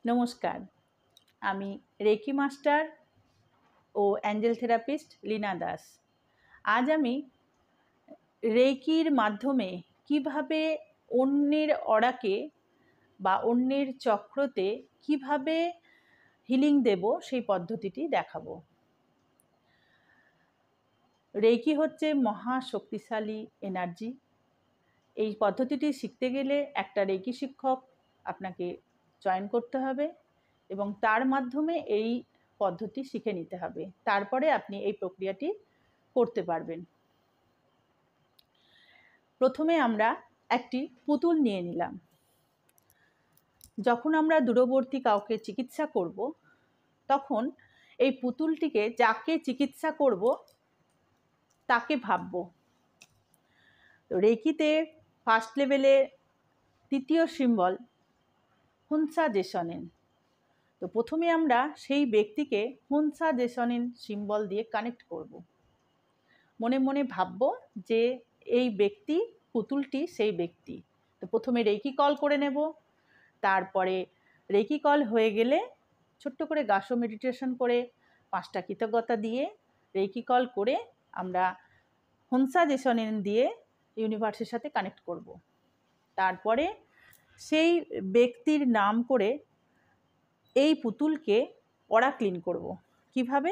নমস্কার, আমি reiki master ও Angel therapist Leena Das. আজ আমি রেকির মাধ্যমে কিভাবে অন্যের অরাকে বা অন্যের চক্রতে কিভাবে হিলিং দেব সেই পদ্ধতিটি দেখাবো। রেকি হচ্ছে মহা শক্তিশালী এনার্জি। এই পদ্ধতিটি শিখতে গেলে একটা রেকি শিক্ষক আপনাকে চয়ন করতে হবে এবং তার মাধ্যমে এই পদ্ধতি শিখে নিতে হবে। তারপরে আপনি এই প্রক্রিয়াটি করতে পারবেন। প্রথমে আমরা একটি পুতুল নিয়ে নিলাম। যখন আমরা দূরবর্তী কাউকে চিকিৎসা করব, তখন এই পুতুলটিকে যাকে চিকিৎসা করব তাকে ভাবব। রেকিতে ফার্স্ট লেভেলে তৃতীয় সিম্বল হুনসা জেসনেন। তো প্রথমে আমরা সেই ব্যক্তিকে হুনসা জেসনেন সিম্বল দিয়ে কানেক্ট করব। মনে মনে ভাবব যে এই ব্যক্তি, পুতুলটি সেই ব্যক্তি। তো প্রথমে রেকি কল করে নেব। তারপরে রেকি কল হয়ে গেলে ছোট্ট করে গাসো মেডিটেশন করে 5টা কৃতজ্ঞতা দিয়ে রেকি কল করে আমরা হুনসা জেসনেন দিয়ে ইউনিভার্সের সাথে কানেক্ট করব। তারপরে সেই ব্যক্তির নাম করে এই পুতুলকে অরা ক্লিন করব। কিভাবে?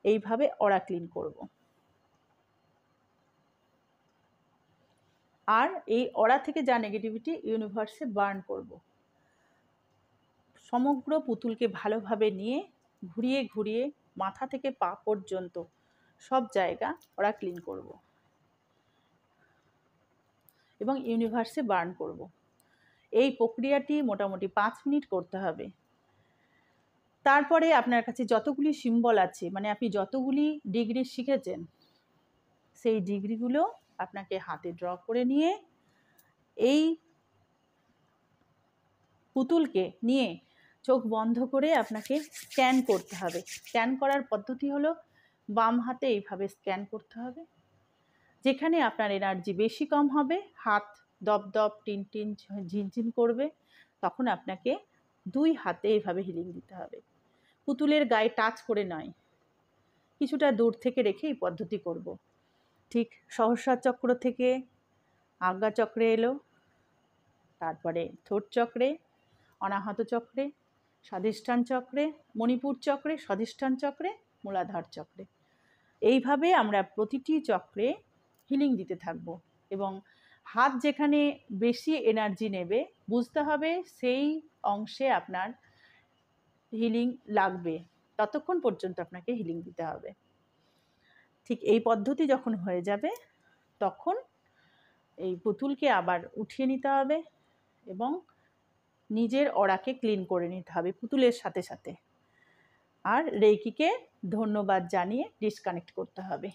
এইভাবে অরা ক্লিন করব। আর এই অরা থেকে যা নেগেটিভিটি ইউনিভার্সে বার্ন করব। সমগ্র পুতুলকে ভালোভাবে নিয়ে ঘুরিয়ে ঘুরিয়ে মাথা থেকে পা পর্যন্ত সব জায়গা অরা ক্লিন করব এবং ইউনিভার্সে বার্ন করব। এই প্রক্রিয়াটি মোটামুটি 5 মিনিট করতে হবে। তারপরে আপনার কাছে যতগুলি সিম্বল আছে, মানে আপনি যতগুলি ডিগ্রি শিখেছেন, সেই ডিগ্রিগুলো আপনাকে হাতে ড্র করে নিয়ে এই পুতুলকে নিয়ে চোখ বন্ধ করে আপনাকে স্ক্যান করতে হবে। স্ক্যান করার পদ্ধতি হলো বাম হাতে এইভাবে স্ক্যান করতে হবে। যেখানে আপনার এনার্জি বেশি কম হবে, হাত দপদপ টিনটিন ঝিনঝিন করবে, তখন আপনাকে 2 হাতে এইভাবে হিলিং দিতে হবে। পুতুলের গায়ে টাচ করে নয়, কিছুটা দূর থেকে রেখে এই পদ্ধতি করব। ঠিক সহস্রার চক্র থেকে আজ্ঞা চক্রে এলো, তারপরে থোট চক্রে, অনাহত চক্রে, স্বাধিষ্ঠান চক্রে, মণিপুর চক্রে, স্বাধিষ্ঠান চক্রে, মূলাধার চক্রে। এইভাবে আমরা প্রতিটি চক্রে হিলিং দিতে থাকব এবং হাত যেখানে বেশি এনার্জি নেবে বুঝতে হবে সেই অংশে আপনার হিলিং লাগবে, ততক্ষণ পর্যন্ত আপনাকে হিলিং দিতে হবে। ঠিক এই পদ্ধতি যখন হয়ে যাবে তখন এই পুতুলকে আবার উঠিয়ে নিতে হবে এবং নিজের অরাকে ক্লিন করে নিতে হবে পুতুলের সাথে সাথে। আর রেকিকে ধন্যবাদ জানিয়ে ডিসকানেক্ট করতে হবে।